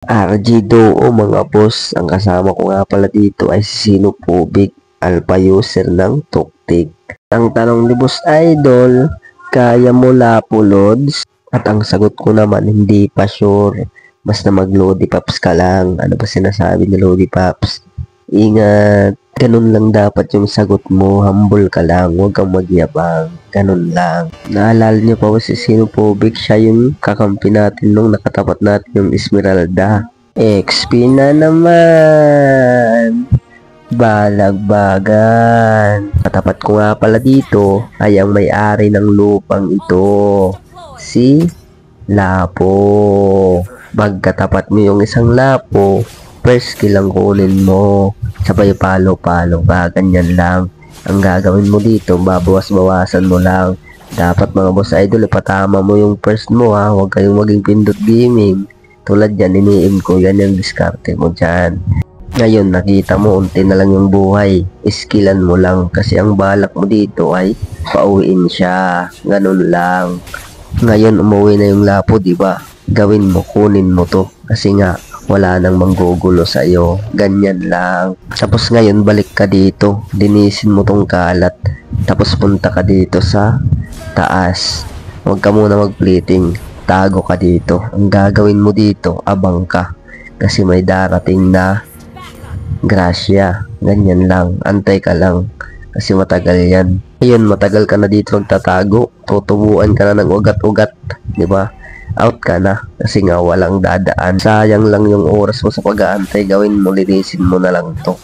RG2 mga boss, ang kasama ko nga pala dito ay si Sinupubik, alpha user ng Tuktik. Ang tanong ni Boss Idol, kaya mo Lapu Lods? At ang sagot ko naman, hindi pa sure. Basta mag-Lodi Pops ka lang. Ano ba sinasabi ni Lodi Pops? Ingat, ganun lang dapat yung sagot mo, humble ka lang, huwag kang magyabang, ganun lang. Naalala niyo pa ba si Sinupubik? Siya yung kakampi natin nung nakatapat natin yung Esmeralda. XP na naman! Balagbagan. Katapat ko nga pala dito ay ang may-ari ng lupang ito, si Lapo. Pagkatapat mo yung isang Lapo, first kill ang kunin mo, sabay palo-palo ka, ganyan lang. Ang gagawin mo dito, babawas-bawasan mo lang. Dapat mga boss idol, ipatama mo yung first mo ha, huwag kayong maging pindot gaming. Tulad yan, iniim ko, yan yung diskarte mo dyan. Ngayon, nakita mo, unti na lang yung buhay. Iskilan mo lang kasi ang balak mo dito ay pauwiin siya. Ganun lang. Ngayon, umuwi na yung Lapo, diba? Gawin mo, kunin mo to. Kasi nga, wala nang manggugulo sa'yo. Ganyan lang. Tapos ngayon, balik ka dito. Linisin mo tong kalat. Tapos punta ka dito sa taas. Huwag ka muna mag-plating. Tago ka dito. Ang gagawin mo dito, abang ka. Kasi may darating na grasya. Ganyan lang. Antay ka lang. Kasi matagal yan. Ayun, matagal ka na dito magtatago. Tutubuan ka na ng ugat-ugat. Diba? Out ka na. Kasi nga walang dadaan. Sayang lang yung oras mo sa pag-aantay. Gawin mo, linisin mo na lang to.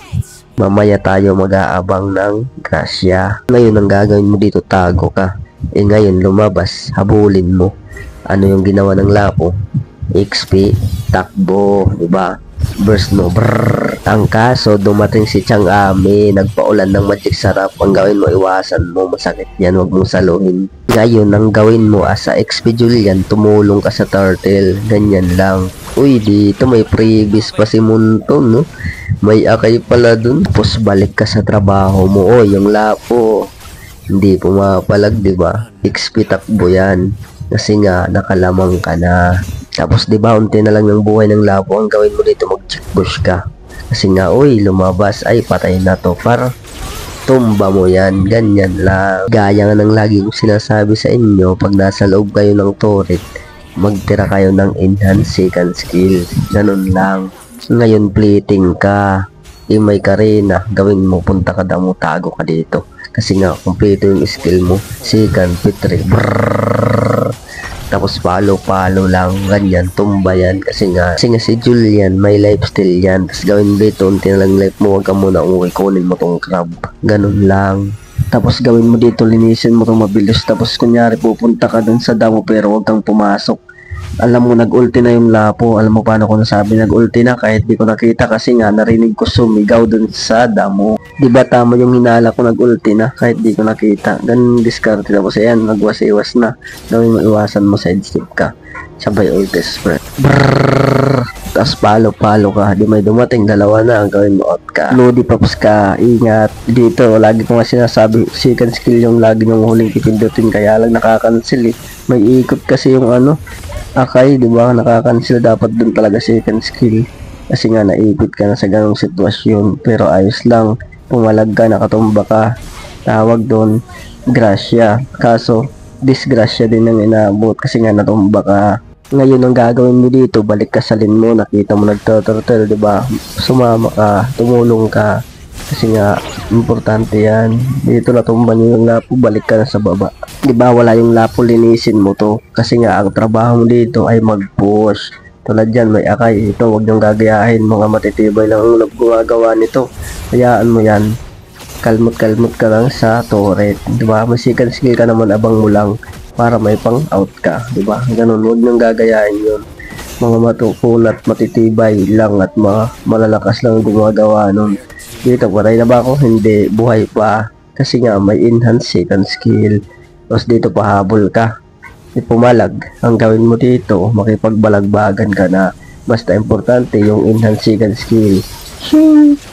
Mamaya tayo mag-aabang ng grasya. Ngayon, ang gagawin mo dito, tago ka. Ngayon, lumabas. Habulin mo. Ano yung ginawa ng Lapo? XP, takbo, diba? Burst mo, brrrr. Ang kaso, dumating si Chang Ami, nagpaulan ng magic sarap. Ang gawin mo, iwasan mo, masakit yan, huwag mong saluhin. Ngayon, ang gawin mo, as a XP Julian, tumulong ka sa turtle, ganyan lang. Uy, dito may previous pa si Munto, no? May akay pala dun. Tapos balik ka sa trabaho mo, o yung Lapo, hindi pumapalag, diba? XP takbo yan. Kasi nga, nakalamang ka na. Tapos, di ba, unti na lang yung buhay ng Lapo. Ang gawin mo dito, mag-check push ka. Kasi nga, uy, lumabas, ay, patay na to. Para, tumba mo yan. Ganyan lang. Gaya nga ng lagi kong sinasabi sa inyo, pag nasa loob kayo ng turret, magtira kayo ng enhanced second skill. Ganun lang. Ngayon, plating ka. Imay ka rin na. Gawin mo, punta ka daw mo, tago ka dito. Kasi nga, kompleto yung skill mo. Second, pitri, brrrr. Tapos palo-palo lang, ganyan, tumba yan. Kasi nga si Julian, may lifesteal yan. Tapos gawin dito, unti na lang life mo, huwag ka muna umuwi, kunin mo tong crab. Ganun lang. Tapos gawin mo dito, linisin mo tong mabilis. Tapos kunyari, pupunta ka dun sa damo, pero huwag kang pumasok. Alam mo, nag-ulti na yung Lapo. Alam mo paano ko nasabi nag-ulti na kahit di ko nakita kasi nga narinig ko sumigaw dun sa damo. Diba tama yung hinala ko, nag-ulti na kahit di ko nakita. Ganun diskarte. Tapos ayan, nagwas-iwas na. Gawin mo, iwasan mo, sidestep ka. Sabay ulti spread. Brrrr. Tapos palo-palo ka. Di may dumating, dalawa na. Ang gawin mo, out ka. Lodi Pops ka. Ingat. Dito, lagi ko nga sinasabi, second skill yung lagi nyong huling pipindutin. Kaya lang nakakancel eh. May ikot kasi yung ano. Akay, di ba? Nakakancel, dapat dun talaga second skill. Kasi nga naipit ka na sa ganong sitwasyon. Pero ayos lang. Pumalag ka, nakatumba ka. Tawag doon, grasya. Kaso, disgrasya din ang inaabot kasi nga natumba ka. Ngayon ang gagawin mo dito, balik ka sa lane mo. Nakita mo nagtuturtle, di ba? Sumama ka, tumulong ka. Kasi nga, importante yan. Dito natumba nyo yung Lapo, balik ka na sa baba. Diba wala yung Lapo, linisin mo to. Kasi nga, ang trabaho mo dito ay mag-push. Tulad dyan, may akay. Ito, huwag niyong gagayahin. Mga matitibay lang ang gumagawa nito. Hayaan mo yan. Kalmot-kalmot ka lang sa turret. Diba? May second skill ka naman, abang mo lang. Para may pang-out ka. Diba? Ganun, huwag niyong gagayahin yun. Mga matukunat, matitibay lang at mga malalakas lang gumagawa nun. Dito, patay na ba ako? Hindi, buhay pa. Kasi nga, may enhanced second skill. Tapos dito, pahabol ka. Pumalag. Ang gawin mo dito, makipagbalagbagan ka na. Basta importante yung enhanced second skill.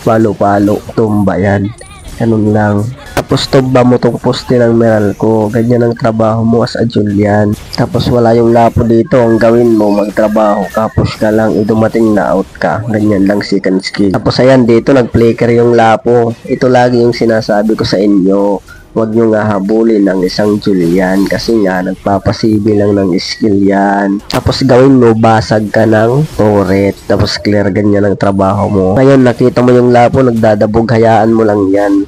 Palo-palo, tumba yan. Ganun lang. Tapos tumba mo tong poste ng Meralco. Ganyan ang trabaho mo as a Julian. Tapos wala yung lapo dito. Ang gawin mo, magtrabaho ka. Push ka lang. Dumating na out ka. Ganyan lang second skill. Tapos ayan, dito nag-flicker yung lapo. Ito lagi yung sinasabi ko sa inyo. Huwag nyo nga habulin ng isang Julian kasi nga nagpapasibi lang ng skill yan. Tapos gawin mo, basag ka ng turret. Tapos clear ganyan ang trabaho mo. Ngayon nakita mo yung lapo, nagdadabog, hayaan mo lang yan.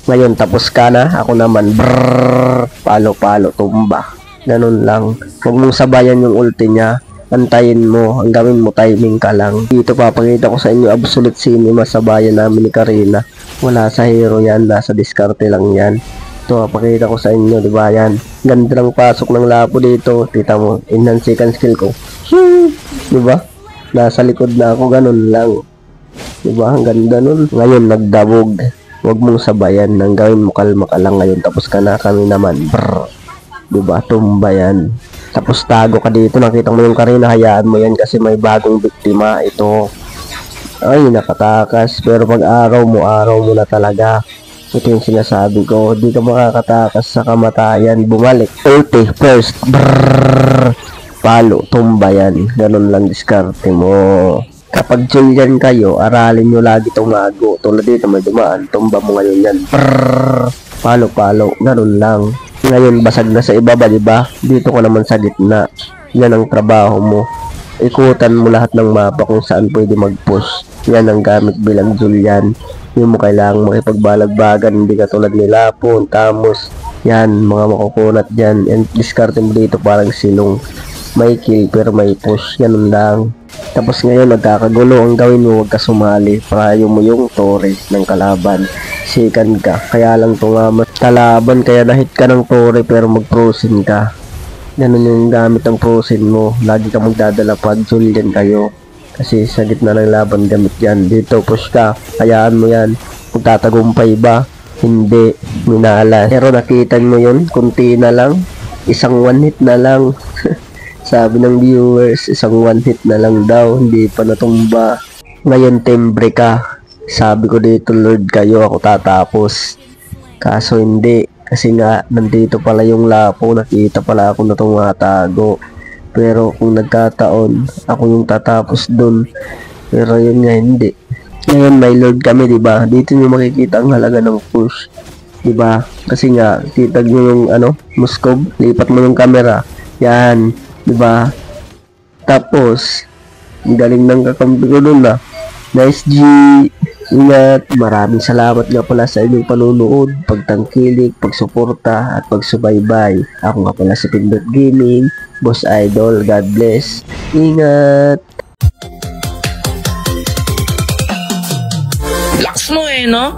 Ngayon tapos ka na, ako naman, brrrr, palo-palo, tumba. Ganun lang. Huwag mong sabayan yung ulti niya. Antayin mo, ang gawin mo, timing ka lang. Dito papakita ko sa inyo, absolute cinema sa bayan namin ni Karina. Wala sa hero yan, nasa diskarte lang yan. Ito, papakita ko sa inyo, di ba yan? Ganda ng pasok ng lapo dito. Tita mo, enhance second skill ko. Di ba? Nasa likod na ako, ganun lang. Di ba? Ang ganda nun. Ngayon, nagdabog. Huwag mong sabayan. Ang gawin mo, kalma ka lang ngayon. Tapos ka na, kami naman. Brrr. Di ba? Tumba yan. Tapos tago ka dito. Nakita mo yung Karina, hayaan mo yan kasi may bagong biktima. Ito. Ay, nakatakas. Pero pag araw mo na talaga. Ito yung sinasabi ko, di ka makakatakas sa kamatayan, bumalik. Ulti, first, brrrr, palo, tumba yan. Ganun lang diskarte mo. Kapag Julian kayo, aralin nyo lagi tumago. Tulad dito may dumaan, tumba mo ngayon yan. Brrrr, palo, ganun lang. Ngayon, basag na sa ibaba, diba? Dito ko naman sa gitna. Yan ang trabaho mo. Ikutan mo lahat ng mapa kung saan pwede mag-push. Yan ang gamit bilang Julian. Hindi mo kailangang makipagbalagbagan, hindi ka tulad ni Lapon, Tamos, yan, mga makukunat dyan, and discard mo dito parang silong, may kill pero may push, ganun lang. Tapos ngayon nagkakagulo, ang gawin mo, huwag ka sumali, prayo mo yung tore ng kalaban, second ka, kaya lang tungaman kalaban, kaya nahit ka ng tore pero mag-frozen ka, ganun yung gamit ng frozen mo, lagi ka magdadala pag Julian kayo. Kasi sa gitna ng laban gamit yan. Dito push ka. Hayaan mo yan. Kung tatagumpay ba? Hindi. Minalas. Pero nakita mo yun. Kunti na lang. Isang one hit na lang. Sabi ng viewers, isang one hit na lang daw. Hindi pa natumba. Ngayon timbre ka. Sabi ko dito, Lord kayo. Ako tatapos. Kaso hindi. Kasi nga, nandito pala yung lapo. Nakita pala ako na tumatago. Pero kung nagkataon, ako yung tatapos dun. Pero yun nga, hindi. Ngayon, may Lord kami, diba? Dito nyo makikita ang halaga ng push. Diba? Kasi nga, kitag nyo yung, muskob. Lipat mo yung camera. Yan. Diba? Tapos, ang galing ng kakampi ko dun, Nice G. Ingat. Maraming salamat nga pala sa inyong panunood, pagtangkilik, pagsuporta, at pagsubaybay. Ako nga pala si Pindot Gaming. Boss Idol, God bless. Ingat! Lakas mo no?